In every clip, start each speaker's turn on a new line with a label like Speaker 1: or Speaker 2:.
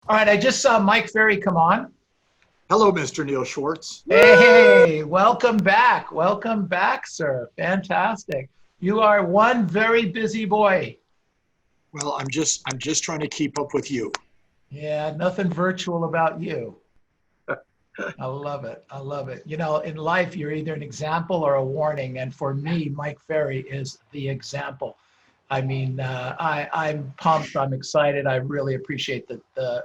Speaker 1: All right, I just saw Mike Ferry come on.
Speaker 2: Hello, Mr. Neil Schwartz.
Speaker 1: Hey, welcome back. Welcome back, sir. Fantastic. You are one very busy boy.
Speaker 2: Well, I'm just trying to keep up with you.
Speaker 1: Yeah, nothing virtual about you. I love it. I love it. You know, in life, you're either an example or a warning. And for me, Mike Ferry is the example. I mean, I'm pumped. I'm excited. I really appreciate the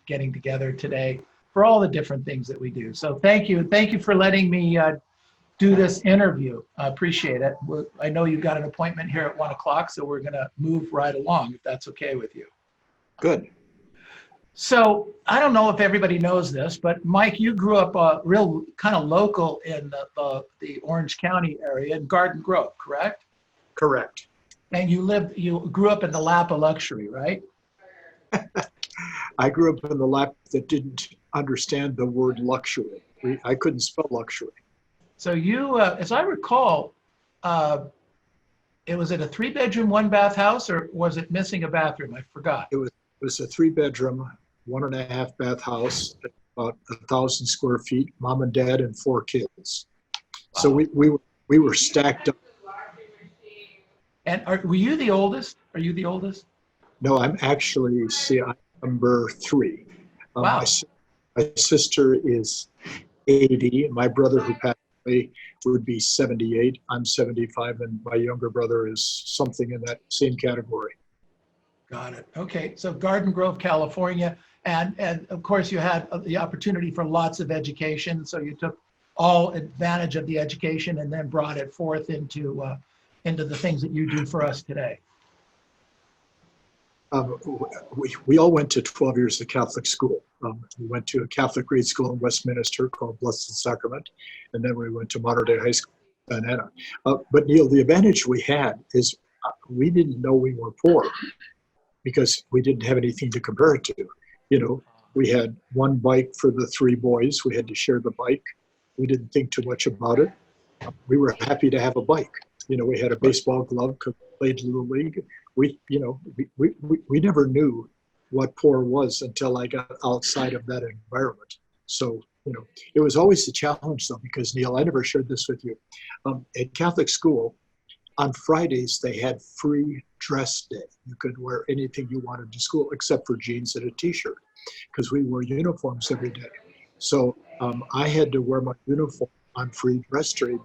Speaker 1: getting together today for all the different things that we do. So thank you. Thank you for letting me do this interview. I appreciate it. I know you've got an appointment here at 1 o'clock, so we're going to move right along if that's okay with you.
Speaker 2: Good.
Speaker 1: So I don't know if everybody knows this, but Mike, you grew up real kind of local in the Orange County area in Garden Grove, correct?
Speaker 2: Correct.
Speaker 1: And you grew up in the lap of luxury, right?
Speaker 2: I grew up in the lap that didn't understand the word luxury. I couldn't spell luxury.
Speaker 1: So you, as I recall, it was it a 3-bedroom, 1-bath house, or was it missing a bathroom? I forgot.
Speaker 2: It was a 3-bedroom, 1.5-bath house, about 1,000 square feet, mom and dad and 4 kids. So we were stacked up.
Speaker 1: And were you the oldest? Are you the oldest?
Speaker 2: No, I'm number 3.
Speaker 1: Wow.
Speaker 2: My sister is 80. My brother, who passed away, would be 78. I'm 75, and my younger brother is something in that same category.
Speaker 1: Got it. Okay. So Garden Grove, California. And of course, you had the opportunity for lots of education. So you took all advantage of the education and then brought it forth into the things that you do for us today.
Speaker 2: We all went to 12 years of Catholic school. We went to a Catholic grade school in Westminster called Blessed Sacrament, and then we went to Modern Day High School in Santa Ana. But Neil, the advantage we had is we didn't know we were poor because we didn't have anything to compare it to. You know, we had one bike for the 3 boys. We had to share the bike. We didn't think too much about it. We were happy to have a bike. You know, we had a baseball glove because we played Little League. We never knew what poor was until I got outside of that environment. So, you know, it was always a challenge though, because Neil, I never shared this with you. At Catholic school, on Fridays, they had free dress day. You could wear anything you wanted to school except for jeans and a t-shirt because we wore uniforms every day. So I had to wear my uniform on free dress day.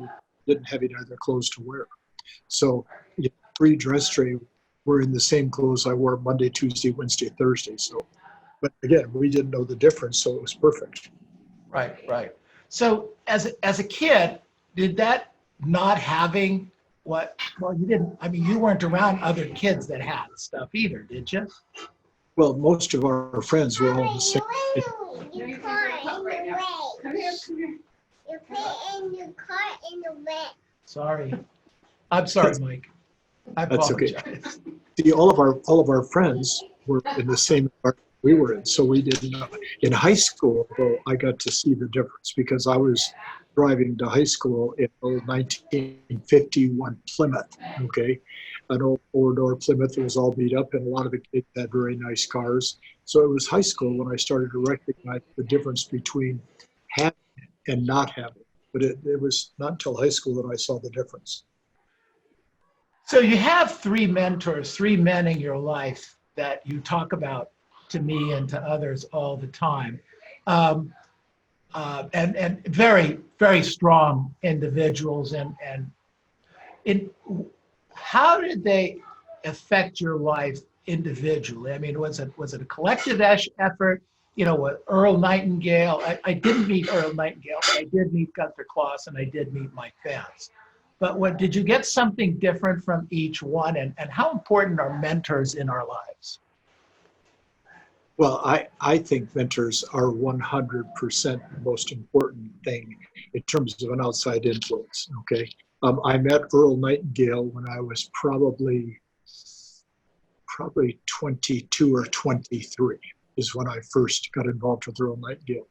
Speaker 2: Didn't have any other clothes to wear. So free dress day, we're in the same clothes I wore Monday, Tuesday, Wednesday, Thursday. So, but again, we didn't know the difference, so it was perfect.
Speaker 1: Right. So as a kid, did that not having well, you didn't, I mean, you weren't around other kids that had stuff either, did you?
Speaker 2: Well, most of our friends were all the same.
Speaker 3: Your car in the way. Come here. You're putting your car in the way.
Speaker 1: Sorry. I'm sorry, Mike. I apologize.
Speaker 2: That's okay. See, all of our friends were in the same environment we were in, so we didn't know. In high school, though, I got to see the difference because I was driving to high school in old 1951 Plymouth, okay? An old 4-door Plymouth that was all beat up, and a lot of the kids had very nice cars. So it was high school when I started to recognize the difference between having and not having. But it was not until high school that I saw the difference.
Speaker 1: So you have 3 mentors, 3 men in your life that you talk about to me and to others all the time. And very, very strong individuals. How did they affect your life individually? I mean, was it a collective effort? You know, with Earl Nightingale, I didn't meet Earl Nightingale, but I did meet Gunther Kloss and I did meet Mike Vance. But did you get something different from each one? And how important are mentors in our lives?
Speaker 2: Well, I think mentors are 100% the most important thing in terms of an outside influence, okay? I met Earl Nightingale when I was probably 22 or 23 is when I first got involved with Earl Nightingale.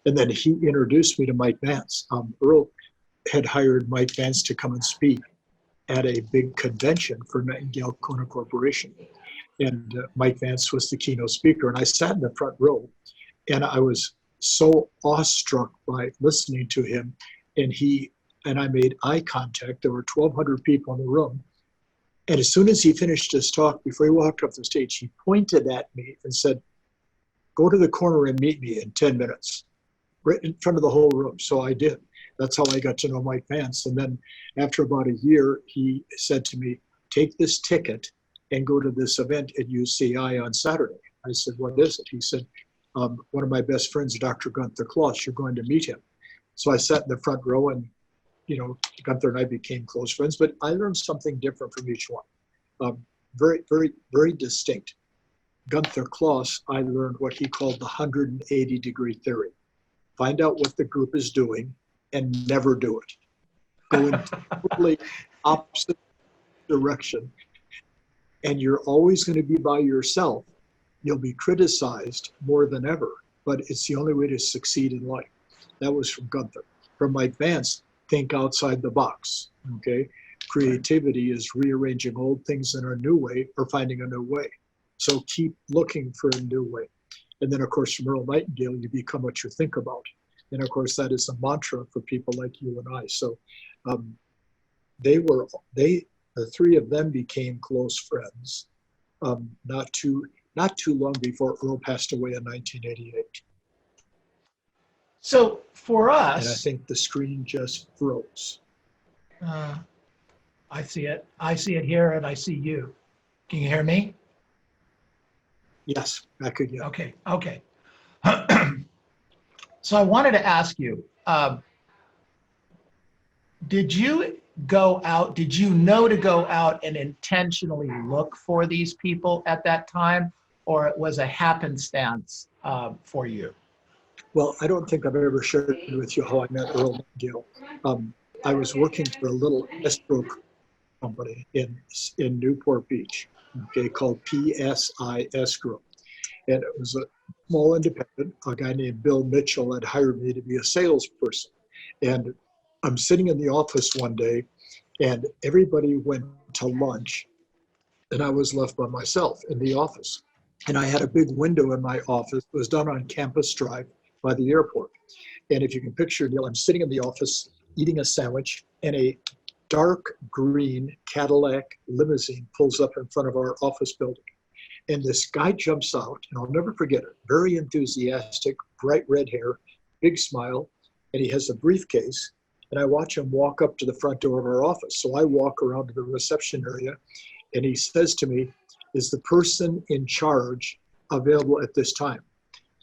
Speaker 2: And then he introduced me to Mike Vance. Earl had hired Mike Vance to come and speak at a big convention for Nightingale Kona Corporation. and Mike Vance was the keynote speaker. And I sat in the front row, and I was so awestruck by listening to him. And I made eye contact. There were 1,200 people in the room. And as soon as he finished his talk, before he walked off the stage, he pointed at me and said, "Go to the corner and meet me in 10 minutes, right in front of the whole room." So I did. That's how I got to know Mike Vance. And then after about a year, he said to me, "Take this ticket and go to this event at UCI on Saturday." I said, "What is it?" He said, "One of my best friends, Dr. Gunther Kloss, you're going to meet him." So I sat in the front row, and Gunther and I became close friends, but I learned something different from each one. Very, very, very distinct. Gunther Kloss, I learned what he called the 180-degree theory. Find out what the group is doing and never do it. Go in totally opposite direction, and you're always going to be by yourself. You'll be criticized more than ever, but it's the only way to succeed in life. That was from Gunther. From Mike Vance, think outside the box, okay? Creativity is rearranging old things in a new way or finding a new way. So keep looking for a new way. And then, of course, from Earl Nightingale, you become what you think about. And, of course, that is a mantra for people like you and I. So the three of them became close friends not too long before Earl passed away in 1988.
Speaker 1: So for us,
Speaker 2: and I think the screen just froze.
Speaker 1: I see it. I see it here, and I see you. Can you hear me?
Speaker 2: Yes, I could. Yeah.
Speaker 1: Okay. So I wanted to ask you, did you know to go out and intentionally look for these people at that time, or it was a happenstance for you?
Speaker 2: Well, I don't think I've ever shared with you how I met Earl Nightingale. I was working for a little escrow company in Newport Beach, okay, called PSI Escrow. And it was a small independent. A guy named Bill Mitchell had hired me to be a salesperson. And I'm sitting in the office one day, and everybody went to lunch, and I was left by myself in the office. And I had a big window in my office. It was down on Campus Drive by the airport. And if you can picture, Neil, I'm sitting in the office eating a sandwich, and a dark green Cadillac limousine pulls up in front of our office building. And this guy jumps out, and I'll never forget it, very enthusiastic, bright red hair, big smile, and he has a briefcase. And I watch him walk up to the front door of our office. So I walk around to the reception area, and he says to me, "Is the person in charge available at this time?"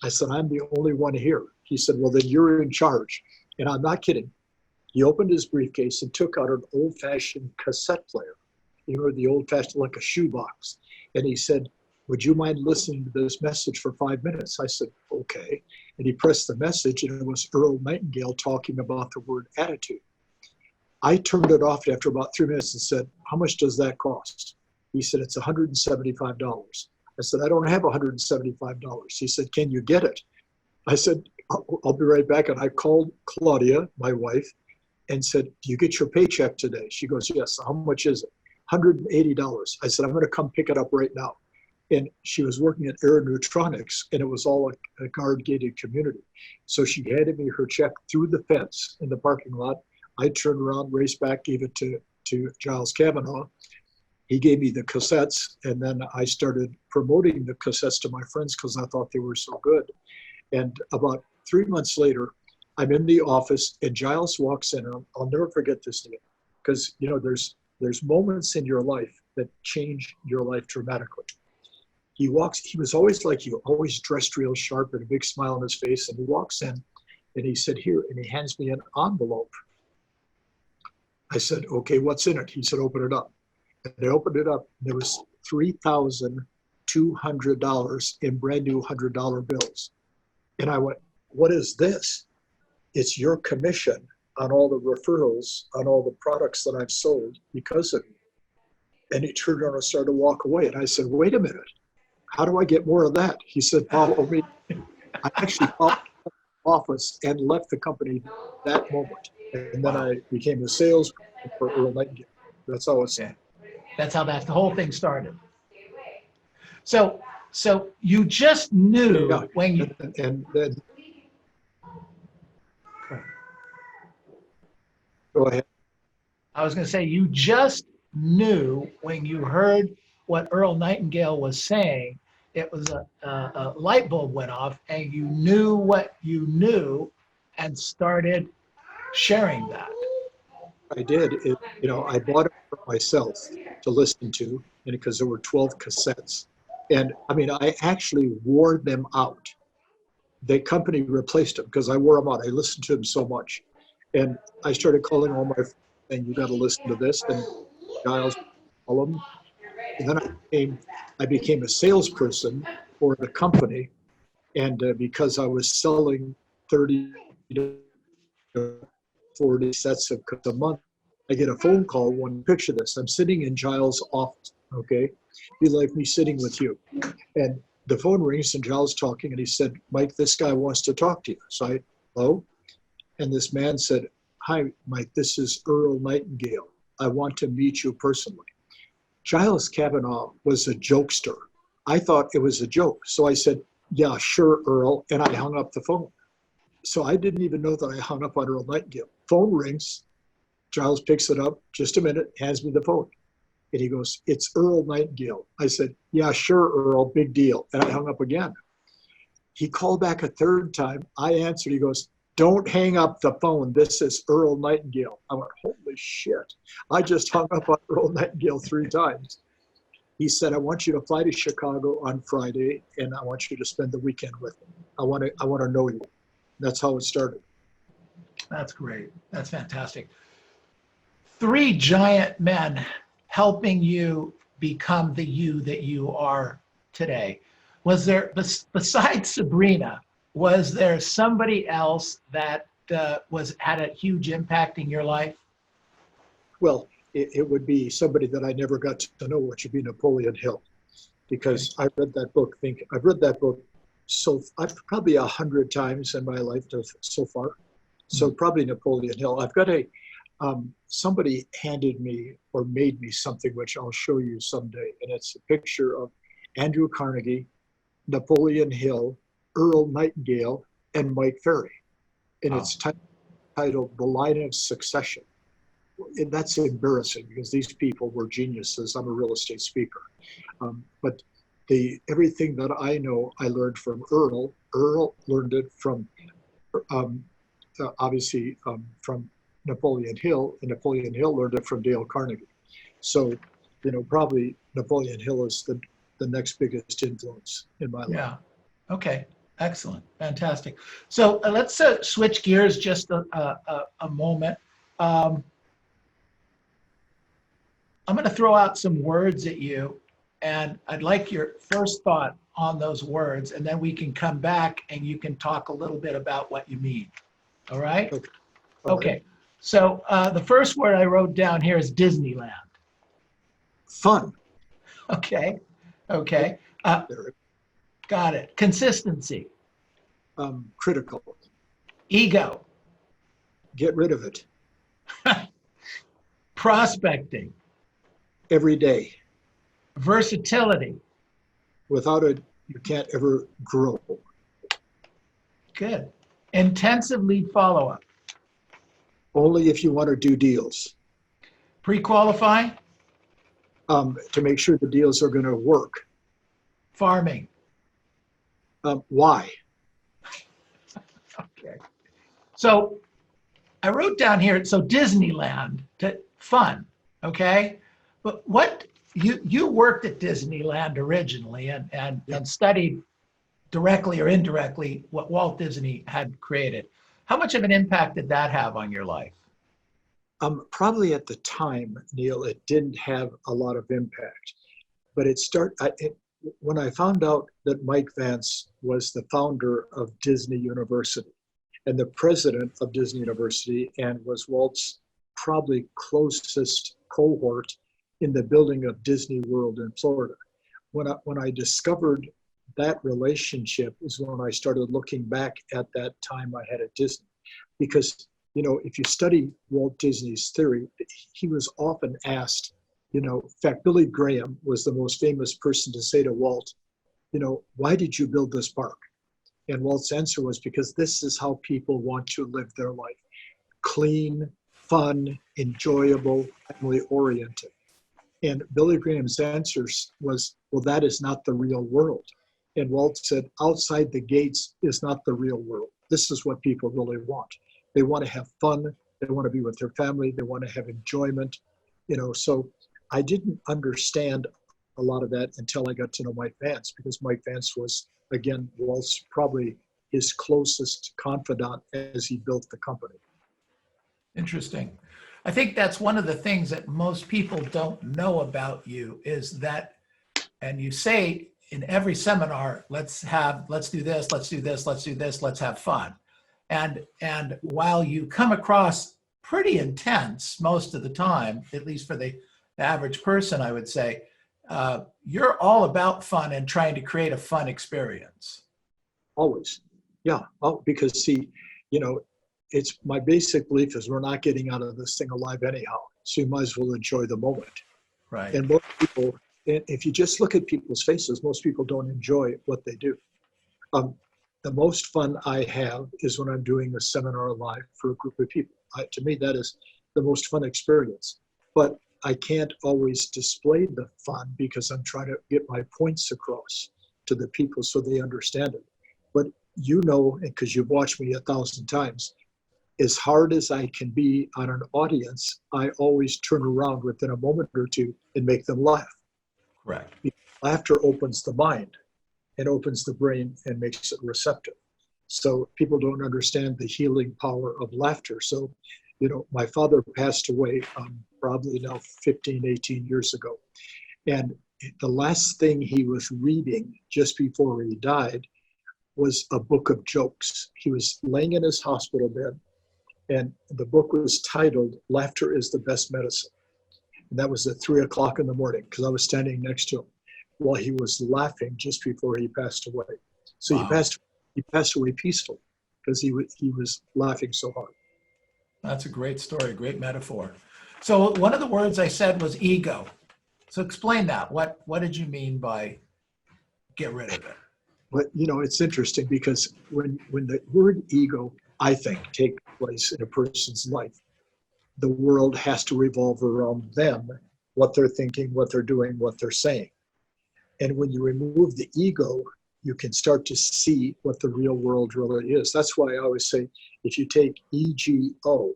Speaker 2: I said, "I'm the only one here." He said, "Well, then you're in charge." And I'm not kidding. He opened his briefcase and took out an old-fashioned cassette player. The old-fashioned, like a shoebox. And he said, "Would you mind listening to this message for 5 minutes?" I said, "Okay." And he pressed the message, and it was Earl Nightingale talking about the word attitude. I turned it off after about 3 minutes and said, "How much does that cost?" He said, "It's $175. I said, "I don't have $175. He said, "Can you get it?" I said, I'll be right back. And I called Claudia, my wife, and said, "Do you get your paycheck today?" She goes, "Yes." "How much is it?" $180. I said, "I'm going to come pick it up right now." And she was working at Aeronutronics, and it was all a guard-gated community. So she handed me her check through the fence in the parking lot. I turned around, raced back, gave it to Giles Kavanaugh. He gave me the cassettes, and then I started promoting the cassettes to my friends because I thought they were so good. And about 3 months later, I'm in the office, and Giles walks in. And I'll never forget this day, because there's moments in your life that change your life dramatically. He was always like you, always dressed real sharp and a big smile on his face. And he walks in, and he said, "Here," and he hands me an envelope. I said, "Okay, what's in it?" He said, "Open it up." And I opened it up, and there was $3,200 in brand new $100 bills. And I went, "What is this?" "It's your commission on all the referrals, on all the products that I've sold because of you." And he turned around and started to walk away. And I said, "Wait a minute. How do I get more of that?" He said, "Follow me." I actually followed the office and left the company that moment. And then I became a salesperson for Earl Nightingale. That's how it's.
Speaker 1: That's how the whole thing started. So you just knew
Speaker 2: Yeah.
Speaker 1: when you,
Speaker 2: And then, go ahead.
Speaker 1: I was going to say, you just knew when you heard what Earl Nightingale was saying, it was a light bulb went off and you knew what you knew and started sharing that.
Speaker 2: I did. I bought it for myself to listen to, and because there were 12 cassettes. And I mean, I actually wore them out. The company replaced them because I wore them out. I listened to them so much. And I started calling all my friends saying, you got to listen to this. And Giles, all of them. And then I became a salesperson for the company. And because I was selling 30 to 40 sets of a month, I get a phone call. One, picture this. I'm sitting in Giles' office, okay? Be like me sitting with you. And the phone rings and Giles talking, and he said, Mike, this guy wants to talk to you. So I, hello? And this man said, hi, Mike, this is Earl Nightingale. I want to meet you personally. Giles Kavanaugh was a jokester. I thought it was a joke. So I said, yeah, sure, Earl. And I hung up the phone. So I didn't even know that I hung up on Earl Nightingale. Phone rings. Giles picks it up. Just a minute, hands me the phone. And he goes, it's Earl Nightingale. I said, yeah, sure, Earl, big deal. And I hung up again. He called back a third time. I answered. He goes, don't hang up the phone. This is Earl Nightingale. I went, holy shit. I just hung up on Earl Nightingale 3 times. He said, I want you to fly to Chicago on Friday, and I want you to spend the weekend with me. I want to know you. That's how it started.
Speaker 1: That's great. That's fantastic. 3 giant men helping you become the you that you are today. Was there, besides Sabrina, was there somebody else that had a huge impact in your life?
Speaker 2: Well, it would be somebody that I never got to know, which would be Napoleon Hill, because I've read that book. I've read that book I've probably 100 times in my life so far. So probably Napoleon Hill. I've got somebody handed me or made me something which I'll show you someday, and it's a picture of Andrew Carnegie, Napoleon Hill, Earl Nightingale, and Mike Ferry, and it's titled "The Line of Succession." And that's embarrassing because these people were geniuses. I'm a real estate speaker, but everything that I know, I learned from Earl. Earl learned it from obviously from Napoleon Hill, and Napoleon Hill learned it from Dale Carnegie. So, probably Napoleon Hill is the next biggest influence in my life.
Speaker 1: Yeah. Okay. Excellent. Fantastic. So let's switch gears just a moment. I'm going to throw out some words at you, and I'd like your first thought on those words, and then we can come back and you can talk a little bit about what you mean. All right?
Speaker 2: Okay.
Speaker 1: Okay. So the first word I wrote down here is Disneyland.
Speaker 2: Fun.
Speaker 1: Okay. Okay. Got it. Consistency.
Speaker 2: Critical.
Speaker 1: Ego.
Speaker 2: Get rid of it.
Speaker 1: Prospecting.
Speaker 2: Every day.
Speaker 1: Versatility.
Speaker 2: Without it, you can't ever grow.
Speaker 1: Good. Intensive lead follow-up.
Speaker 2: Only if you want to do deals.
Speaker 1: Pre-qualify.
Speaker 2: To make sure the deals are going to work.
Speaker 1: Farming.
Speaker 2: Why?
Speaker 1: Okay. So I wrote down here, so Disneyland, fun, okay? But what, you worked at Disneyland originally and studied directly or indirectly what Walt Disney had created. How much of an impact did that have on your life?
Speaker 2: Probably at the time, Neil, it didn't have a lot of impact. But when I found out that Mike Vance was the founder of Disney University and the president of Disney University and was Walt's probably closest cohort in the building of Disney World in Florida. When I discovered that relationship is when I started looking back at that time I had at Disney. Because, if you study Walt Disney's theory, he was often asked, In fact, Billy Graham was the most famous person to say to Walt, why did you build this park? And Walt's answer was, because this is how people want to live their life. Clean, fun, enjoyable, family-oriented. And Billy Graham's answer was, well, that is not the real world. And Walt said, outside the gates is not the real world. This is what people really want. They want to have fun. They want to be with their family. They want to have enjoyment. So I didn't understand a lot of that until I got to know Mike Vance, because Mike Vance was, again, Walt's probably his closest confidant as he built the company.
Speaker 1: Interesting. I think that's one of the things that most people don't know about you is that, and you say in every seminar, let's do this, let's do this, let's do this, let's have fun. And while you come across pretty intense most of the time, at least for the average person, I would say, you're all about fun and trying to create a fun experience.
Speaker 2: Always. Yeah. Oh, because see, it's my basic belief is we're not getting out of this thing alive anyhow. So you might as well enjoy the moment.
Speaker 1: Right.
Speaker 2: And most people, if you just look at people's faces, most people don't enjoy what they do. The most fun I have is when I'm doing a seminar live for a group of people. To me, that is the most fun experience. But I can't always display the fun because I'm trying to get my points across to the people so they understand it. But because you've watched me 1,000 times, as hard as I can be on an audience, I always turn around within a moment or two and make them laugh.
Speaker 1: Correct.
Speaker 2: Laughter opens the mind and opens the brain and makes it receptive. So people don't understand the healing power of laughter. So, my father passed away probably now 15, 18 years ago. And the last thing he was reading just before he died was a book of jokes. He was laying in his hospital bed, and the book was titled, Laughter is the Best Medicine. And that was at 3 o'clock in the morning, because I was standing next to him while he was laughing just before he passed away. So
Speaker 1: Wow.
Speaker 2: he passed away peaceful because he was laughing so hard.
Speaker 1: That's a great story, great metaphor. So one of the words I said was ego. So explain that. What did you mean by get rid of it?
Speaker 2: But it's interesting because when the word ego, I think, takes place in a person's life, the world has to revolve around them, what they're thinking, what they're doing, what they're saying. And when you remove the ego, you can start to see what the real world really is. That's why I always say, if you take EGO,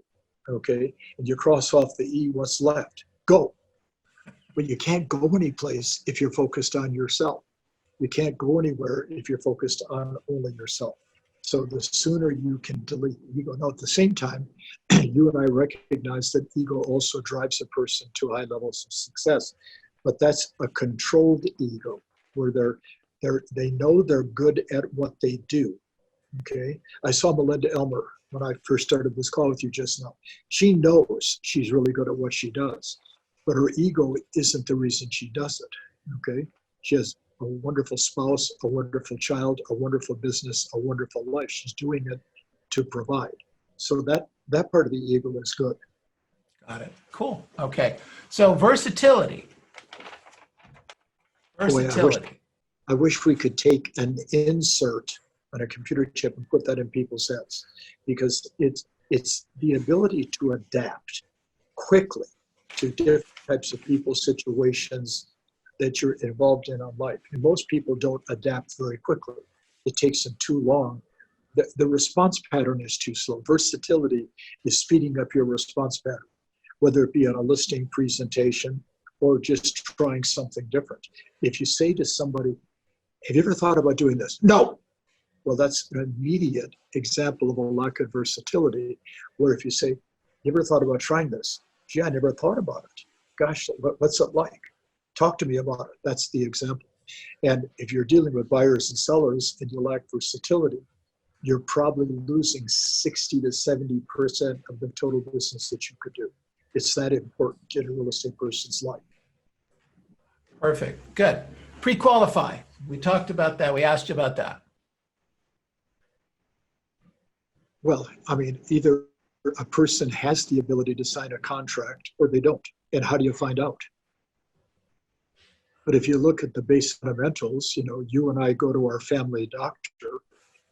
Speaker 2: okay, and you cross off the E, what's left? Go. But you can't go anyplace if you're focused on yourself. You can't go anywhere if you're focused on only yourself. So the sooner you can delete ego. Now, at the same time, you and I recognize that ego also drives a person to high levels of success. But that's a controlled ego, where they know they're good at what they do. Okay, I saw Melinda Elmer when I first started this call with you just now. She knows she's really good at what she does, but her ego isn't the reason she does it. Okay, she has a wonderful spouse, a wonderful child, a wonderful business, a wonderful life. She's doing it to provide. So that part of the ego is good.
Speaker 1: Got it. Cool. Okay. So versatility. Versatility.
Speaker 2: I wish we could take an insert on a computer chip and put that in people's heads, because it's the ability to adapt quickly to different types of people, situations that you're involved in life. And most people don't adapt very quickly. It takes them too long. The response pattern is too slow. Versatility is speeding up your response pattern, whether it be on a listing presentation or just trying something different. If you say to somebody, have you ever thought about doing this? No. Well, that's an immediate example of a lack of versatility, where if you say, you ever thought about trying this? Gee, I never thought about it. Gosh, what's it like? Talk to me about it. That's the example. And if you're dealing with buyers and sellers and you lack versatility, you're probably losing 60 to 70% of the total business that you could do. It's that important in a real estate person's life.
Speaker 1: Perfect. Good. Pre-qualify. We talked about that. We asked you about that.
Speaker 2: Well, I mean, either a person has the ability to sign a contract or they don't. And how do you find out? But if you look at the base fundamentals, you and I go to our family doctor,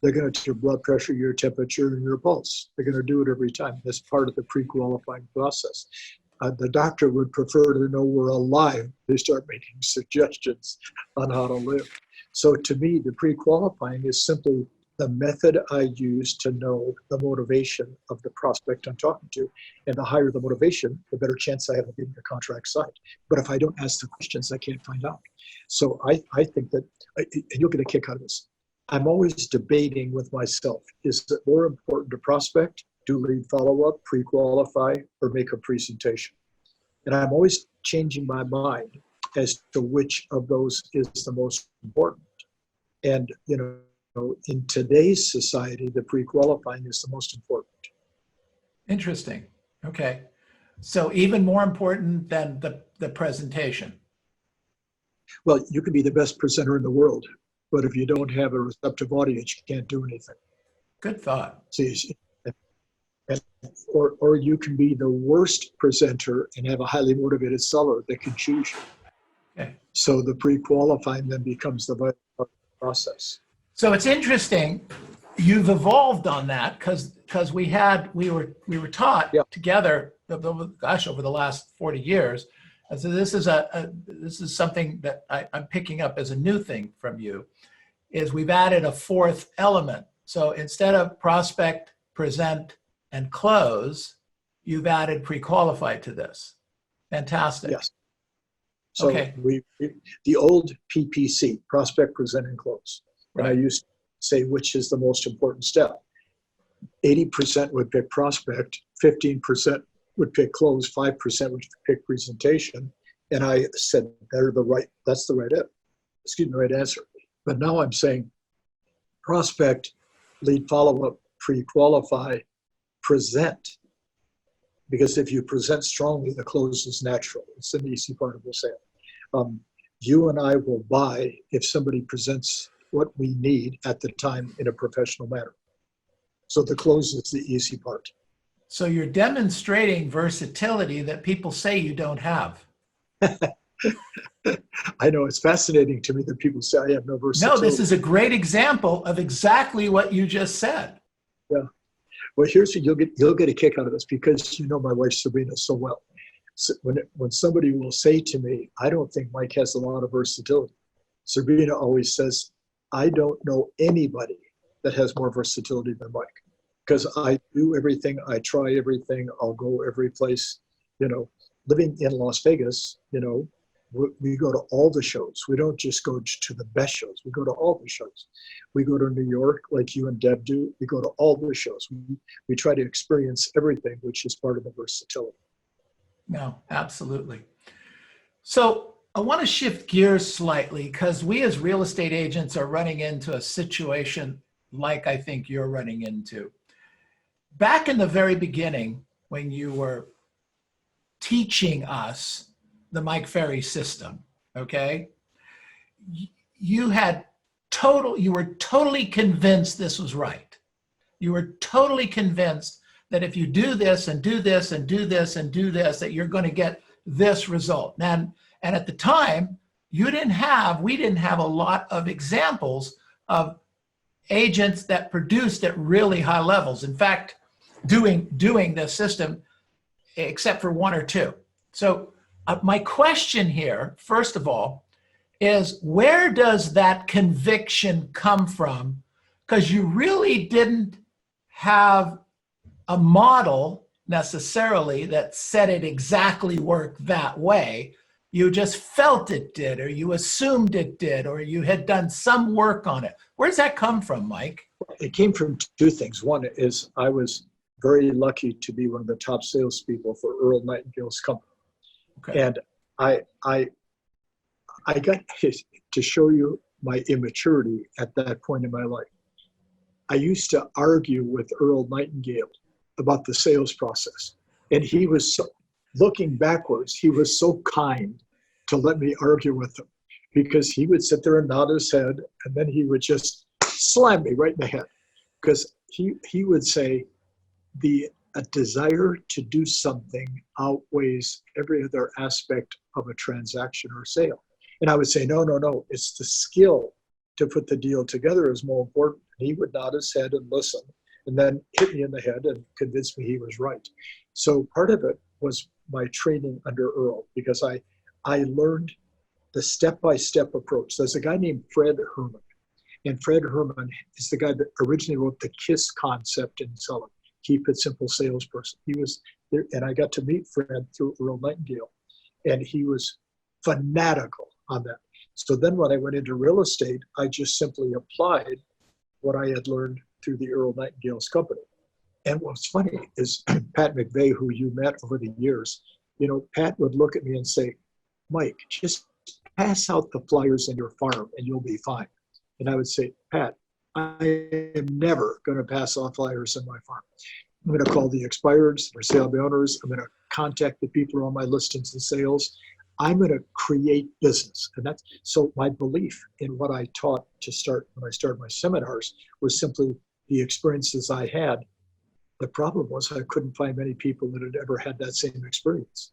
Speaker 2: they're going to take your blood pressure, your temperature, and your pulse. They're going to do it every time. That's part of the pre-qualifying process. The doctor would prefer to know we're alive. They start making suggestions on how to live. So to me, the pre-qualifying is simply the method I use to know the motivation of the prospect I'm talking to. And the higher the motivation, the better chance I have of getting the contract signed. But if I don't ask the questions, I can't find out. So I think that, and you'll get a kick out of this, I'm always debating with myself, is it more important to prospect, do lead follow-up, pre-qualify, or make a presentation? And I'm always changing my mind as to which of those is the most important. And, in today's society, the pre-qualifying is the most important.
Speaker 1: Interesting. Okay. So even more important than the presentation.
Speaker 2: Well, you can be the best presenter in the world, but if you don't have a receptive audience, you can't do anything.
Speaker 1: Good thought.
Speaker 2: See, or you can be the worst presenter and have a highly motivated seller that can choose you.
Speaker 1: Okay.
Speaker 2: So the pre-qualifying then becomes the vital part of the process.
Speaker 1: So it's interesting. You've evolved on that because we were taught together, over the last 40 years. And so this is something that I'm picking up as a new thing from you, is we've added a fourth element. So instead of prospect, present, and close, you've added pre-qualified to this. Fantastic.
Speaker 2: Yes. So
Speaker 1: okay.
Speaker 2: The old PPC, prospect, present, and close.
Speaker 1: Right.
Speaker 2: And I used to say which is the most important step. 80% would pick prospect, 15% would pick close, 5% would pick presentation. And I said, that's the right answer. But now I'm saying prospect, lead follow-up, pre-qualify, present. Because if you present strongly, the close is natural. It's an easy part of the sale. You and I will buy if somebody presents what we need at the time in a professional manner. So the close is the easy part.
Speaker 1: So you're demonstrating versatility that people say you don't have.
Speaker 2: I know, it's fascinating to me that people say I have no versatility.
Speaker 1: No, this is a great example of exactly what you just said.
Speaker 2: Yeah. Well, here's what you'll get a kick out of this, because you know my wife Sabrina so well. So when somebody will say to me, I don't think Mike has a lot of versatility, Sabrina always says, I don't know anybody that has more versatility than Mike, because I do everything, I try everything, I'll go every place. Living in Las Vegas, we go to all the shows. We don't just go to the best shows. We go to all the shows. We go to New York like you and Deb do. We go to all the shows. We try to experience everything, which is part of the versatility.
Speaker 1: No, absolutely. So I want to shift gears slightly, because we as real estate agents are running into a situation like I think you're running into. Back in the very beginning, when you were teaching us the Mike Ferry system, okay, you were totally convinced this was right. You were totally convinced that if you do this and do this and do this and do this, that you're going to get this result. And at the time, we didn't have a lot of examples of agents that produced at really high levels. In fact, doing this system, except for one or two. So my question here, first of all, is where does that conviction come from? Because you really didn't have a model necessarily that said it exactly worked that way. You just felt it did, or you assumed it did, or you had done some work on it. Where does that come from, Mike?
Speaker 2: It came from two things. One is I was very lucky to be one of the top salespeople for Earl Nightingale's company.
Speaker 1: Okay.
Speaker 2: And I got to show you my immaturity at that point in my life. I used to argue with Earl Nightingale about the sales process. And he was looking backwards, he was so kind to let me argue with him, because he would sit there and nod his head, and then he would just slam me right in the head. Because he would say, a desire to do something outweighs every other aspect of a transaction or sale. And I would say, no, no, no, it's the skill to put the deal together is more important. And he would nod his head and listen, and then hit me in the head and convince me he was right. So part of it was my training under Earl, because I learned the step-by-step approach. There's a guy named Fred Herman. And Fred Herman is the guy that originally wrote the KISS concept in selling, Keep It Simple Salesperson. He was there, and I got to meet Fred through Earl Nightingale, and he was fanatical on that. So then when I went into real estate, I just simply applied what I had learned through the Earl Nightingale's company. And what's funny is Pat McVeigh, who you met over the years, Pat would look at me and say, Mike, just pass out the flyers in your farm and you'll be fine. And I would say, Pat, I am never going to pass out flyers in my farm. I'm going to call the expireds, for sale by owners. I'm going to contact the people who are on my listings and sales. I'm going to create business. And that's so my belief in what I taught to start when I started my seminars was simply the experiences I had. The problem was I couldn't find many people that had ever had that same experience.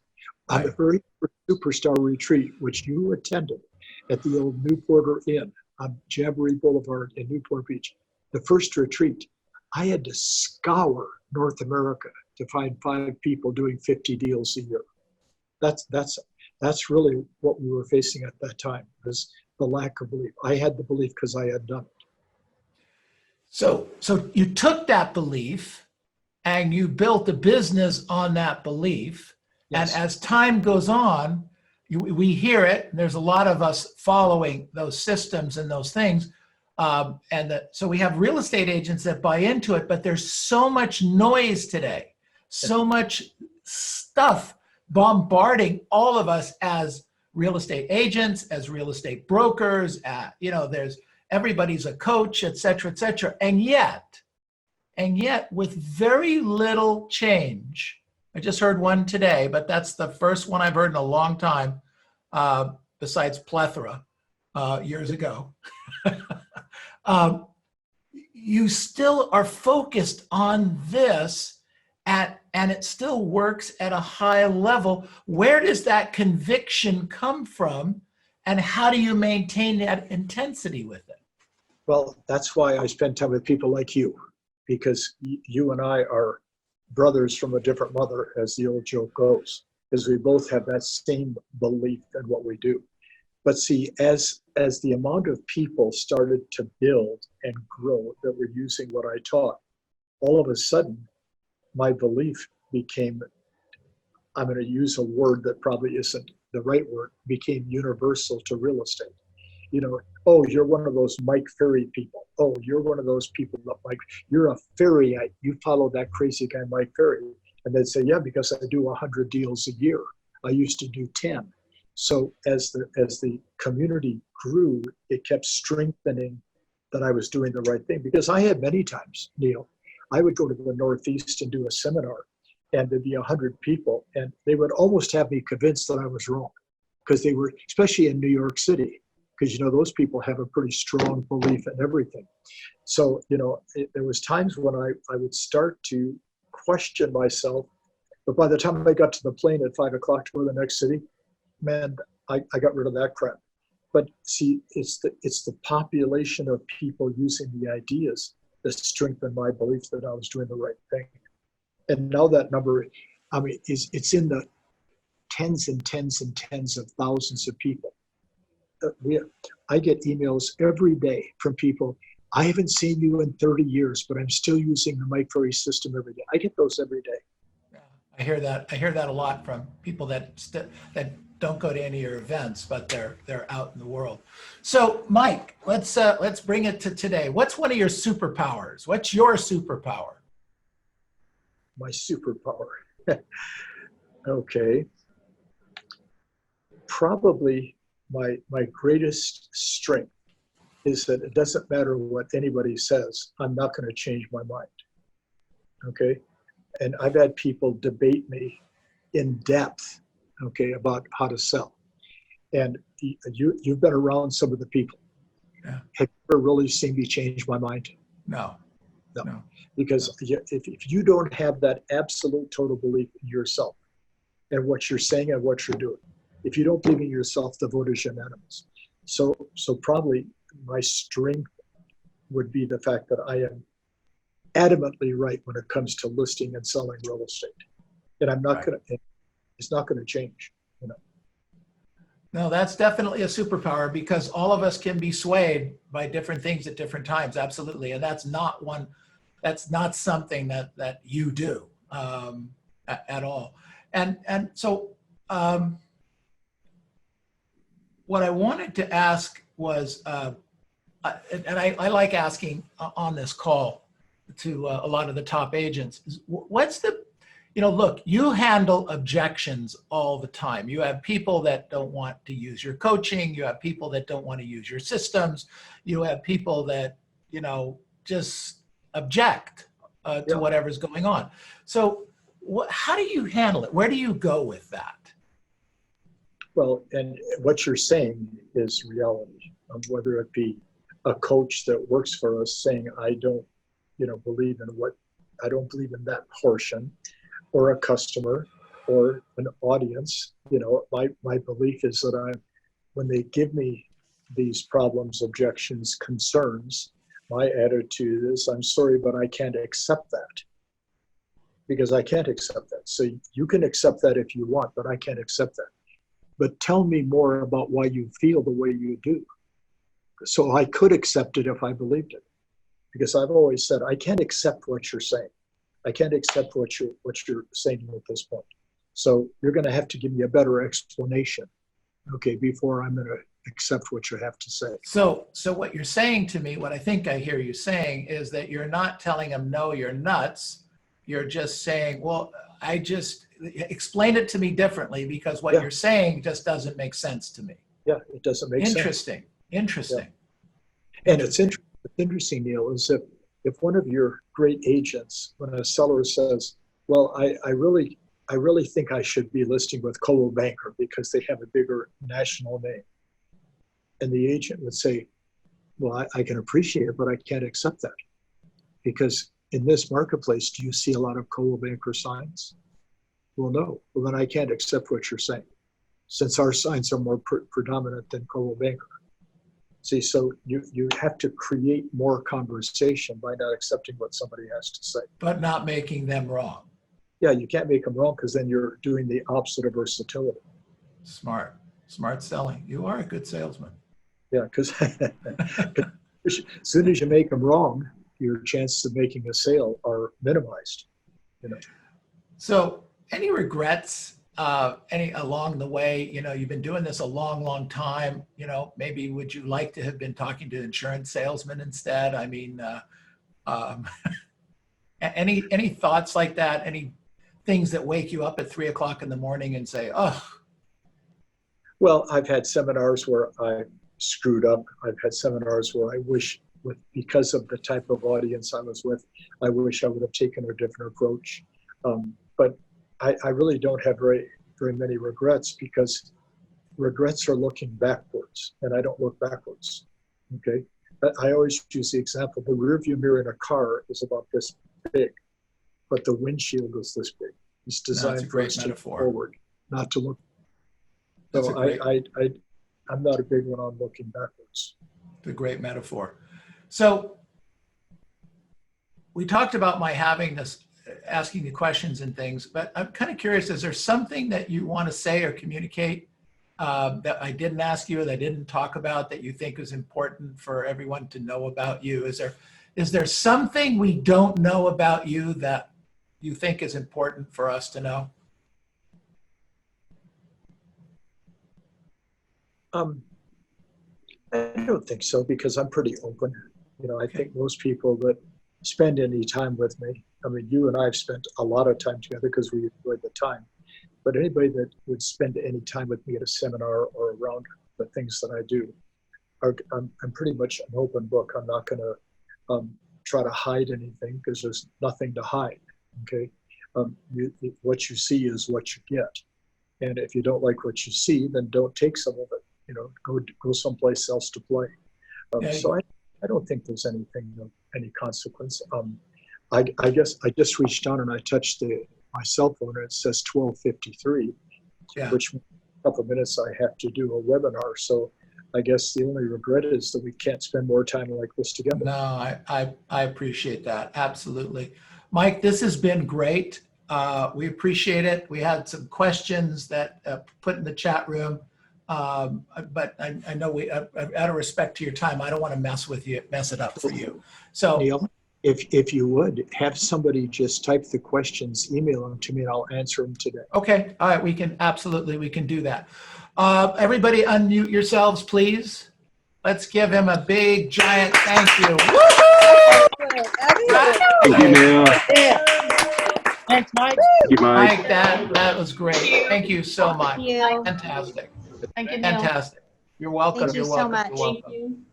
Speaker 2: On the very first Superstar retreat, which you attended at the old Newporter Inn on Jamboree Boulevard in Newport Beach, the first retreat, I had to scour North America to find 5 people doing 50 deals a year. That's really what we were facing at that time, was the lack of belief. I had the belief because I had done it.
Speaker 1: So you took that belief and you built a business on that belief.
Speaker 2: Yes.
Speaker 1: And as time goes on, we hear it. And there's a lot of us following those systems and those things. So we have real estate agents that buy into it, but there's so much noise today, so much stuff bombarding all of us as real estate agents, as real estate brokers. There's everybody's a coach, et cetera, et cetera. And yet with very little change, I just heard one today, but that's the first one I've heard in a long time, besides plethora years ago. You still are focused on this, and it still works at a high level. Where does that conviction come from, and how do you maintain that intensity with it?
Speaker 2: Well, that's why I spend time with people like you, because you and I are brothers from a different mother, as the old joke goes, because we both have that same belief in what we do. But see, as the amount of people started to build and grow that were using what I taught, all of a sudden, my belief became, I'm going to use a word that probably isn't the right word, became universal to real estate. Oh, you're one of those Mike Ferry people. Oh, you're one of those people that you're a Ferryite. You follow that crazy guy, Mike Ferry. And they'd say, yeah, because I do 100 deals a year. I used to do 10. So as the community grew, it kept strengthening that I was doing the right thing. Because I had many times, Neil, I would go to the Northeast and do a seminar, and there'd be 100 people, and they would almost have me convinced that I was wrong, because they were, especially in New York City, because those people have a pretty strong belief in everything. So there was times when I would start to question myself, but by the time I got to the plane at 5 o'clock to go to the next city, man, I got rid of that crap. But see, it's the population of people using the ideas that strengthened my belief that I was doing the right thing. And now that number, it's in the tens and tens and tens of thousands of people. I get emails every day from people, I haven't seen you in 30 years, but I'm still using the Mike Ferry system every day. I get those every day.
Speaker 1: Yeah, I hear that a lot from people that don't go to any of your events, but they're out in the world. So Mike, let's bring it to today. What's one of your superpowers? What's your superpower?
Speaker 2: My superpower. Okay. Probably my greatest strength is that it doesn't matter what anybody says, I'm not going to change my mind. Okay. And I've had people debate me in depth, okay, about how to sell. And you've been around some of the people.
Speaker 1: Yeah.
Speaker 2: Have you ever really seen me change my mind?
Speaker 1: No.
Speaker 2: Because if you don't have that absolute total belief in yourself and what you're saying and what you're doing, If you don't believe in yourself, the vote is unanimous. So probably my strength would be the fact that I am adamantly right when it comes to listing and selling real estate. And I'm not going to, it's not going to change. You know?
Speaker 1: No, that's definitely a superpower because all of us can be swayed by different things at different times. Absolutely. And that's not something that you do at all. And so what I wanted to ask was, and I like asking on this call to a lot of the top agents, is what's the, look, you handle objections all the time. You have people that don't want to use your coaching. You have people that don't want to use your systems. You have people that, just object to whatever's going on. So how do you handle it? Where do you go with that?
Speaker 2: Well, and what you're saying is reality, whether it be a coach that works for us saying, I don't, believe in I don't believe in that portion, or a customer or an audience. My belief is that when they give me these problems, objections, concerns, my attitude is, I'm sorry, but I can't accept that, because I can't accept that. So you can accept that if you want, but I can't accept that. But tell me more about why you feel the way you do. So I could accept it if I believed it, because I've always said, I can't accept what you're saying. I can't accept what you're saying at this point. So you're going to have to give me a better explanation, okay, before I'm going to accept what you have to say.
Speaker 1: So what you're saying to me, what I think I hear you saying, is that you're not telling them, no, you're nuts. You're just saying, well, explain it to me differently, because what you're saying just doesn't make sense to me.
Speaker 2: Yeah, it doesn't make sense.
Speaker 1: Interesting.
Speaker 2: Yeah. And it's interesting, Neil, is if one of your great agents, when a seller says, well, I really think I should be listing with Coldwell Banker because they have a bigger national name. And the agent would say, well, I can appreciate it, but I can't accept that. Because in this marketplace, do you see a lot of Coldwell Banker signs? Well, no. Well, then I can't accept what you're saying, since our signs are more predominant than Coldwell Banker. See, so you have to create more conversation by not accepting what somebody has to say.
Speaker 1: But not making them wrong.
Speaker 2: Yeah, you can't make them wrong, because then you're doing the opposite of versatility.
Speaker 1: Smart selling. You are a good salesman.
Speaker 2: Yeah, because as soon as you make them wrong, your chances of making a sale are minimized.
Speaker 1: So any regrets any along the way? You've been doing this a long time. Maybe would you like to have been talking to insurance salesmen instead? I mean, any thoughts like that? Any things that wake you up at 3 o'clock in the morning and say, oh?
Speaker 2: Well, I've had seminars where I screwed up. I've had seminars where I wish, because of the type of audience I was with, I wish I would have taken a different approach. But I really don't have very many regrets, because regrets are looking backwards, and I don't look backwards. Okay, I always use the example: the rear view mirror in a car is about this big, but the windshield is this big. It's designed for us to look forward, not to look. So I'm not a big one on looking backwards.
Speaker 1: It's a great metaphor. So we talked about my having this, asking you questions and things, but I'm kind of curious, is there something that you want to say or communicate that I didn't ask you, that I didn't talk about, that you think is important for everyone to know about you? Is there something we don't know about you that you think is important for us to know?
Speaker 2: I don't think so, because I'm pretty open. I think most people that spend any time with me, I mean, you and I have spent a lot of time together because we enjoyed the time, but anybody that would spend any time with me at a seminar or around the things that I do, I'm pretty much an open book. I'm not going to try to hide anything, because there's nothing to hide. Okay, what you see is what you get, and if you don't like what you see, then don't take some of it. Go someplace else to play. So I don't think there's anything of any consequence. I guess I just reached down and I touched my cell phone, and it says 12:53, which couple of minutes, I have to do a webinar. So I guess the only regret is that we can't spend more time like this together.
Speaker 1: No, I appreciate that. Absolutely. Mike, this has been great. We appreciate it. We had some questions that put in the chat room. But I know out of respect to your time, I don't want to mess it up for you. So
Speaker 2: Neil, if you would, have somebody just type the questions, email them to me, and I'll answer them today.
Speaker 1: okay, all right, we can do that. Everybody unmute yourselves, please. Let's give him a big, giant thank you. Woo-hoo!
Speaker 4: Thank you, Neil.
Speaker 5: Thanks, Mike.
Speaker 4: Thank you, Mike.
Speaker 1: Mike, that was great. Thank you so much.
Speaker 6: Thank you.
Speaker 1: Fantastic.
Speaker 6: Thank you, Neil.
Speaker 1: Fantastic. You're welcome.
Speaker 6: Thank you
Speaker 1: You're
Speaker 6: so
Speaker 1: welcome.
Speaker 6: much.
Speaker 1: You're
Speaker 6: Thank
Speaker 1: welcome.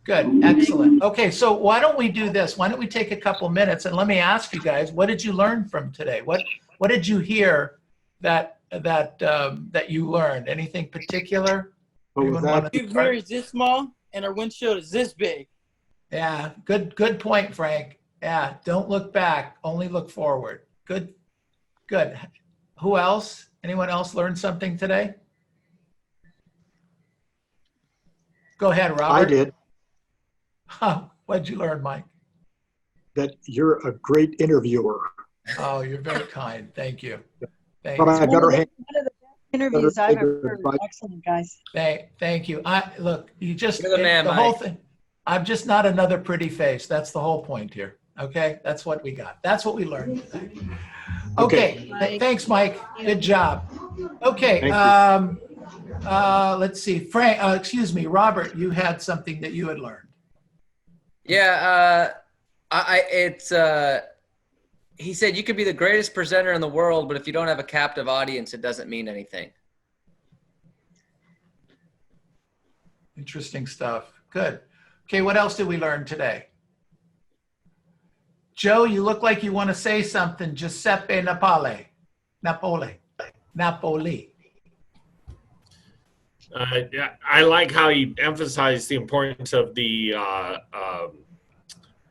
Speaker 1: Good. Excellent. Okay, so why don't we do this? Why don't we take a couple minutes and let me ask you guys, what did you learn from today? What did you hear that you learned? Anything particular?
Speaker 2: But with
Speaker 1: Anyone
Speaker 2: that,
Speaker 1: wanna
Speaker 5: Our
Speaker 1: start?
Speaker 5: mirror is this small and our windshield is this big.
Speaker 1: Yeah, good point, Frank. Yeah, don't look back, only look forward. Good. Who else? Anyone else learn something today? Go ahead, Robert.
Speaker 2: I did,
Speaker 1: What'd you learn, Mike?
Speaker 2: that you're a great interviewer.
Speaker 1: Oh, you're very kind. Thank you. Thank
Speaker 2: But
Speaker 1: you.
Speaker 2: I better hang.
Speaker 7: One of the best interviews I've ever heard.
Speaker 2: Goodbye.
Speaker 7: Excellent, guys.
Speaker 1: Thank you. Look, you just
Speaker 8: You're the man,
Speaker 1: the whole
Speaker 8: Mike.
Speaker 1: thing. I'm just not another pretty face. That's the whole point here. Okay, that's what we got. That's what we learned today. Okay,
Speaker 7: Mike.
Speaker 1: thanks, Mike. Good job. Okay,
Speaker 2: Thank
Speaker 1: let's see, Frank. Excuse me, Robert. You had something that you had learned.
Speaker 8: Yeah, he said you could be the greatest presenter in the world, but if you don't have a captive audience, it doesn't mean anything.
Speaker 1: Interesting stuff. Good. Okay, what else did we learn today? Joe, you look like you want to say something. Giuseppe Napoli.
Speaker 9: Yeah, I like how you emphasize the importance of the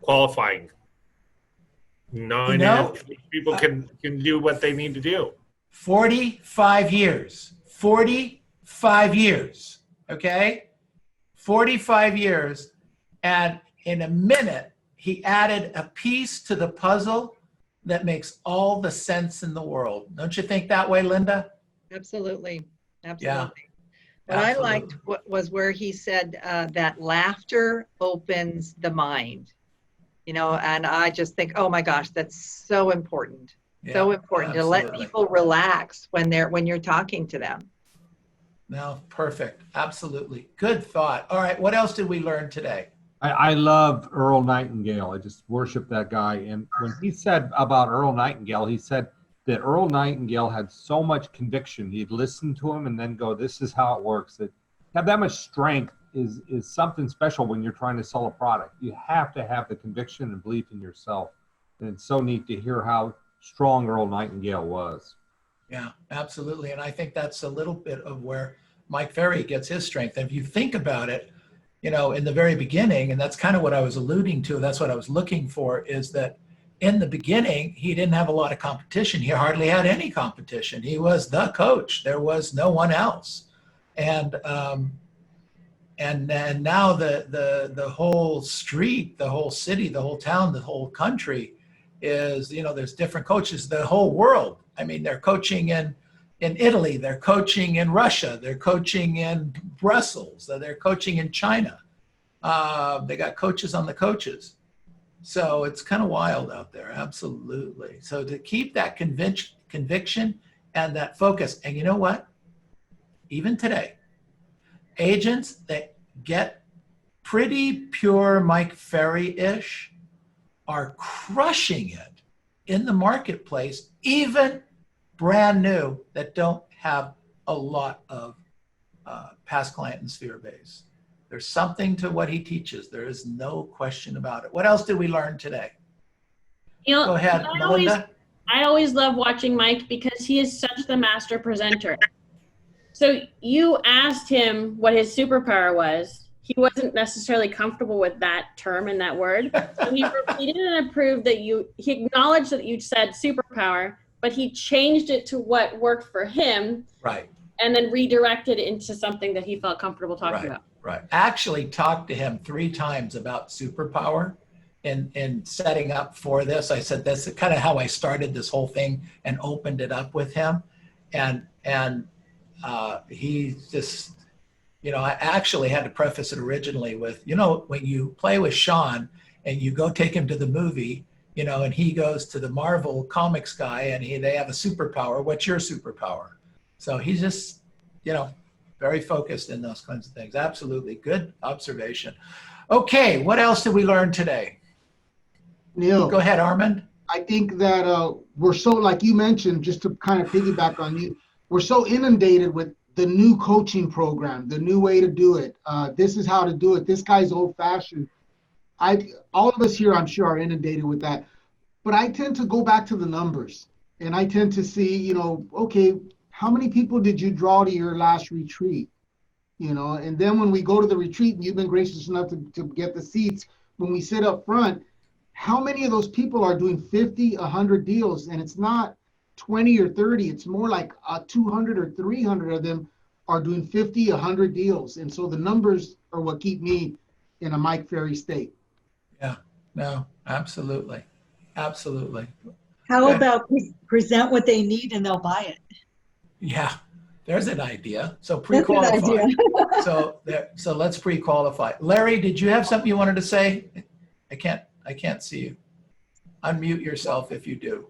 Speaker 9: qualifying. Knowing that people can do what they need to do.
Speaker 1: 45 years. 45 years. Okay? 45 years. And in a minute, he added a piece to the puzzle that makes all the sense in the world. Don't you think that way, Linda?
Speaker 7: Absolutely.
Speaker 1: Yeah.
Speaker 7: Absolutely. What I liked was where he said that laughter opens the mind. You know, and I just think, oh my gosh, that's so important. So important to let
Speaker 1: absolutely.
Speaker 7: people relax when you're talking to them.
Speaker 1: No, perfect. Absolutely. Good thought. All right. What else did we learn today?
Speaker 10: I love Earl Nightingale. I just worship that guy. And when he said about Earl Nightingale, he said that Earl Nightingale had so much conviction. He'd listen to him and then go, this is how it works. That have that much strength is something special when you're trying to sell a product. You have to have the conviction and belief in yourself. And it's so neat to hear how strong Earl Nightingale was.
Speaker 1: Yeah, absolutely. And I think that's a little bit of where Mike Ferry gets his strength. And if you think about it, you know, in the very beginning, and that's kind of what I was alluding to, that's what I was looking for, is that in the beginning, he didn't have a lot of competition. He hardly had any competition. He was the coach. There was no one else. And now the whole street, the whole city, the whole town, the whole country is, you know, there's different coaches, the whole world. I mean, they're coaching in Italy, they're coaching in Russia, they're coaching in Brussels, they're coaching in China. They got coaches on the coaches. So it's kind of wild out there, absolutely. So to keep that conviction and that focus, and you know what? Even today, agents that get pretty pure Mike Ferry-ish are crushing it in the marketplace, even brand new that don't have a lot of past client and sphere base. There's something to what he teaches. There is no question about it. What else did we learn today? Go ahead, Melinda.
Speaker 6: I always love watching Mike because he is such the master presenter. So you asked him what his superpower was. He wasn't necessarily comfortable with that term and that word. So he repeated and approved that he acknowledged that you said superpower, but he changed it to what worked for him.
Speaker 1: Right.
Speaker 6: and then redirect it into something that he felt comfortable talking about.
Speaker 1: Right. Actually talked to him 3 times about superpower in setting up for this. I said, that's kind of how I started this whole thing and opened it up with him. And he just, I actually had to preface it originally with, when you play with Sean and you go take him to the movie, and he goes to the Marvel Comics guy and they have a superpower. What's your superpower? So he's just, very focused in those kinds of things. Absolutely. Good observation. Okay. What else did we learn today?
Speaker 11: Neil.
Speaker 1: Go ahead, Armand.
Speaker 11: I think that we're so, like you mentioned, just to kind of piggyback on you, we're so inundated with the new coaching program, the new way to do it. This is how to do it. This guy's old fashioned. All of us here, I'm sure, are inundated with that. But I tend to go back to the numbers, and I tend to see, okay, how many people did you draw to your last retreat? And then when we go to the retreat, and you've been gracious enough to get the seats, when we sit up front, how many of those people are doing 50, 100 deals? And it's not 20 or 30. It's more like 200 or 300 of them are doing 50, 100 deals. And so the numbers are what keep me in a Mike Ferry state.
Speaker 1: Yeah, no, absolutely. Absolutely.
Speaker 12: How about present what they need and they'll buy it?
Speaker 1: Yeah, there's an idea. So pre-qualify. So let's pre-qualify. Larry, did you have something you wanted to say? I can't see you. Unmute yourself if you do.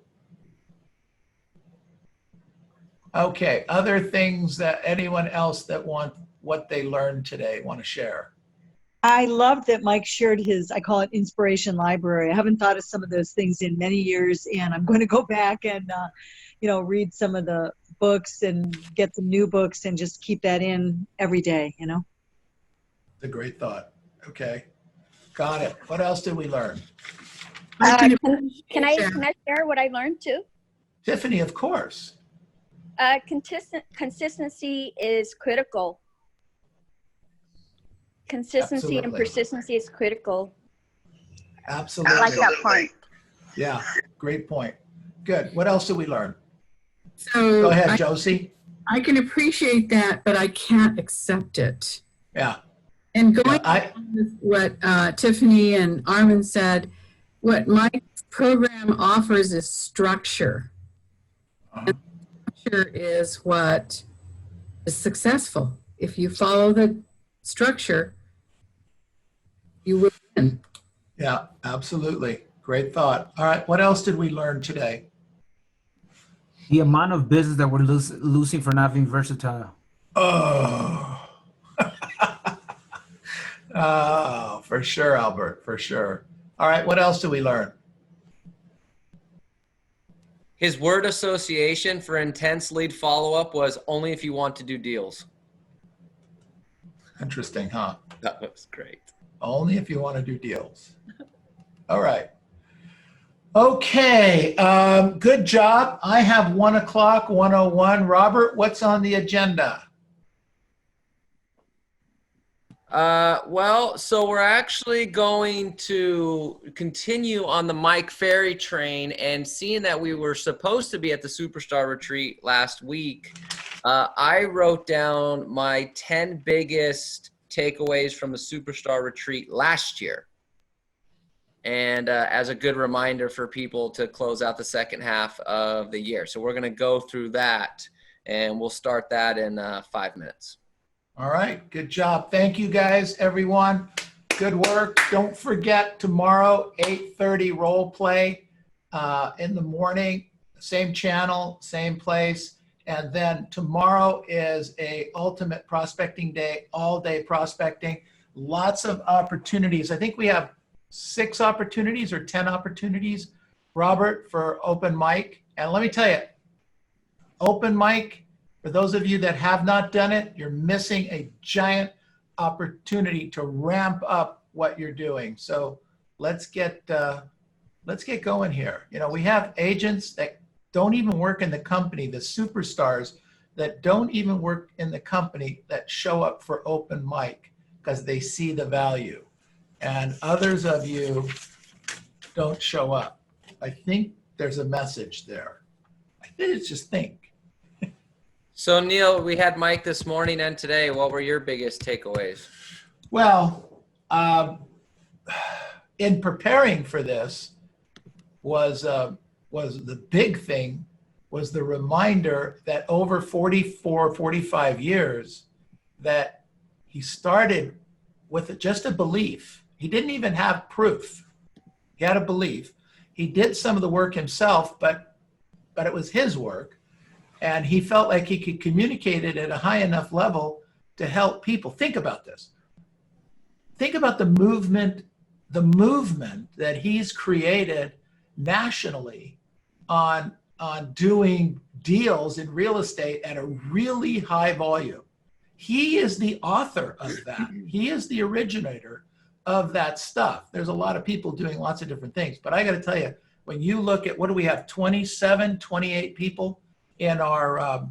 Speaker 1: Okay, other things that anyone else that want what they learned today want to share?
Speaker 12: I love that Mike shared his, I call it inspiration library. I haven't thought of some of those things in many years, and I'm going to go back and, read some of the books and get some new books and just keep that in every day,
Speaker 1: It's a great thought. Okay, got it. What else did we learn?
Speaker 13: Can I share what I learned too?
Speaker 1: Tiffany, of course.
Speaker 13: Consistency is critical. Consistency and persistency is critical.
Speaker 1: Absolutely.
Speaker 13: I like that point.
Speaker 1: Yeah, great point. Good. What else did we learn?
Speaker 14: So
Speaker 1: go ahead, Josie.
Speaker 14: I can appreciate that, but I can't accept it.
Speaker 1: Yeah.
Speaker 14: And going with what Tiffany and Armin said, what my program offers is structure. And structure is what is successful. If you follow the structure, you will win.
Speaker 1: Yeah, absolutely. Great thought. All right, what else did we learn today?
Speaker 15: The amount of business that we're losing for not being versatile.
Speaker 1: Oh. Oh, for sure, Albert, for sure. All right, what else do we learn?
Speaker 8: His word association for intense lead follow-up was only if you want to do deals.
Speaker 1: Interesting, huh?
Speaker 8: That was great.
Speaker 1: Only if you want to do deals. All right. Okay, good job. I have 1 o'clock, 1:01. Robert, what's on the agenda?
Speaker 8: Well, so we're actually going to continue on the Mike Ferry train, and seeing that we were supposed to be at the Superstar Retreat last week, I wrote down my 10 biggest takeaways from the Superstar Retreat last year. And as a good reminder for people to close out the second half of the year. So we're going to go through that, and we'll start that in 5 minutes.
Speaker 1: All right, good job. Thank you guys, everyone. Good work. Don't forget tomorrow, 8:30 role play in the morning, same channel, same place. And then tomorrow is a ultimate prospecting day, all day prospecting. Lots of opportunities. I think we have 6 opportunities or 10 opportunities, Robert, for open mic. And let me tell you, open mic, for those of you that have not done it, you're missing a giant opportunity to ramp up what you're doing. So let's get going here. We have agents that don't even work in the company, the superstars that don't even work in the company that show up for open mic because they see the value. And others of you don't show up. I think there's a message there. I think it's just think.
Speaker 8: So Neil, we had Mike this morning and today. What were your biggest takeaways?
Speaker 1: Well, in preparing for this was the big thing was the reminder that over 44, 45 years that he started with just a belief. He didn't even have proof. He had a belief. He did some of the work himself, but it was his work. And he felt like he could communicate it at a high enough level to help people. Think about this. Think about the movement that he's created nationally on doing deals in real estate at a really high volume. He is the author of that. He is the originator of that stuff. There's a lot of people doing lots of different things, but I got to tell you, when you look at, what do we have, 27, 28 people in our,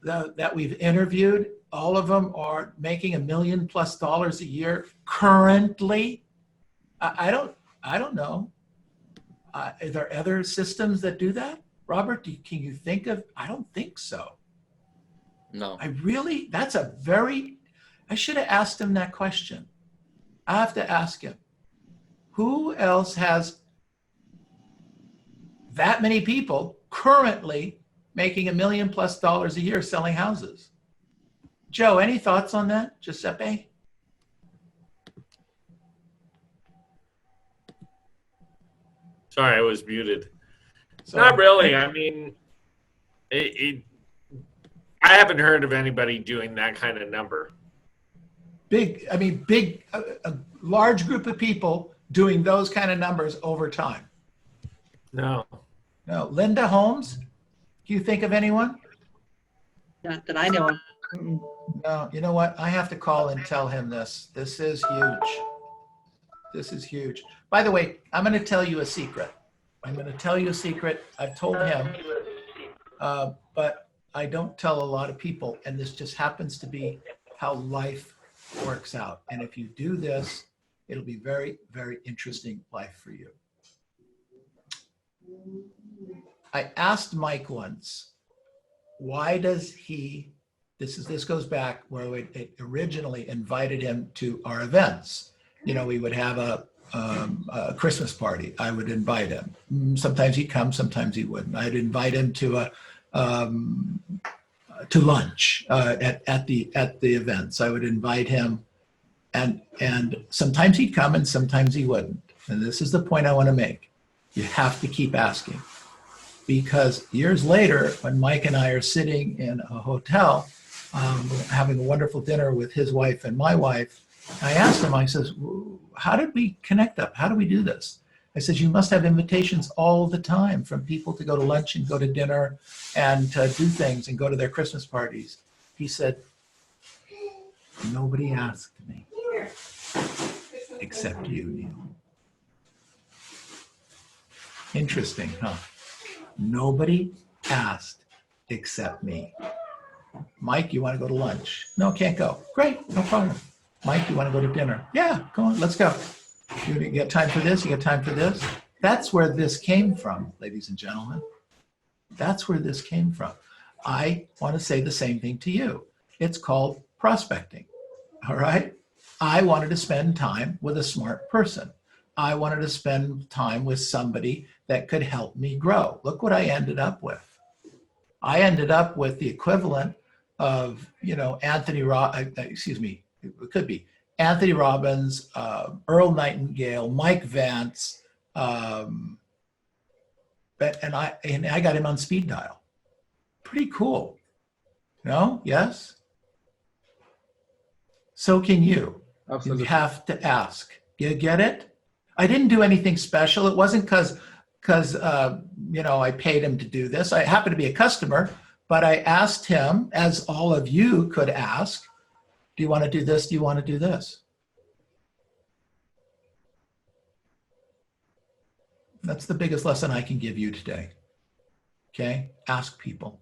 Speaker 1: that we've interviewed, all of them are making $1 million+ a year currently. I don't know. Are there other systems that do that? Robert, can you think of? I don't think so.
Speaker 8: No.
Speaker 1: I should have asked him that question. I have to ask him, who else has that many people currently making $1 million+ a year selling houses? Joe, any thoughts on that? Giuseppe?
Speaker 9: Sorry, I was muted.
Speaker 1: So,
Speaker 9: not really. I mean, I haven't heard of anybody doing that kind of number.
Speaker 1: A large group of people doing those kind of numbers over time.
Speaker 9: No.
Speaker 1: Linda Holmes, do you think of anyone?
Speaker 7: Not that I know of.
Speaker 1: No, you know what? I have to call and tell him this. This is huge. This is huge. By the way, I'm going to tell you a secret. I've told him, but I don't tell a lot of people. And this just happens to be how life works out. And if you do this, it'll be very, very interesting life for you. I asked Mike once, why does he, this goes back where we originally invited him to our events. You know, we would have a Christmas party. I would invite him. Sometimes he'd come, sometimes he wouldn't. I'd invite him to lunch at the events. I would invite him, and sometimes he'd come and sometimes he wouldn't. And this is the point I want to make. You have to keep asking, because years later, when Mike and I are sitting in a hotel, having a wonderful dinner with his wife and my wife, I asked him, I says, how did we connect up? How do we do this? I says, you must have invitations all the time from people to go to lunch and go to dinner and to do things and go to their Christmas parties. He said, nobody asked me except you, Neil. Interesting, huh? Nobody asked except me. Mike, you want to go to lunch? No, can't go. Great, no problem. Mike, you want to go to dinner? Yeah, go on, let's go. You got time for this? You got time for this? That's where this came from, ladies and gentlemen. That's where this came from. I want to say the same thing to you. It's called prospecting, all right? I wanted to spend time with a smart person. I wanted to spend time with somebody that could help me grow. Look what I ended up with. I ended up with the equivalent of, it could be Anthony Robbins, Earl Nightingale, Mike Vance, and I got him on speed dial. Pretty cool. No? Yes? So can you.
Speaker 10: Absolutely.
Speaker 1: You have to ask. You get it? I didn't do anything special. It wasn't because I paid him to do this. I happened to be a customer, but I asked him, as all of you could ask, do you want to do this? Do you want to do this? That's the biggest lesson I can give you today. Okay? Ask people.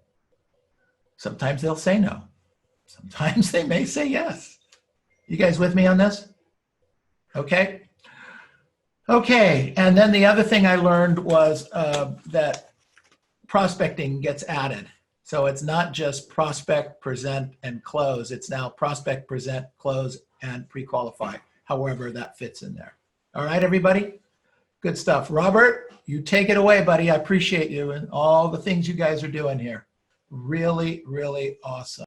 Speaker 1: Sometimes they'll say no. Sometimes they may say yes. You guys with me on this? Okay? Okay, and then the other thing I learned was that prospecting gets added So it's not just prospect, present, and close. It's now prospect, present, close, and pre-qualify, however that fits in there. All right, everybody? Good stuff. Robert, you take it away, buddy. I appreciate you and all the things you guys are doing here. Really, really awesome.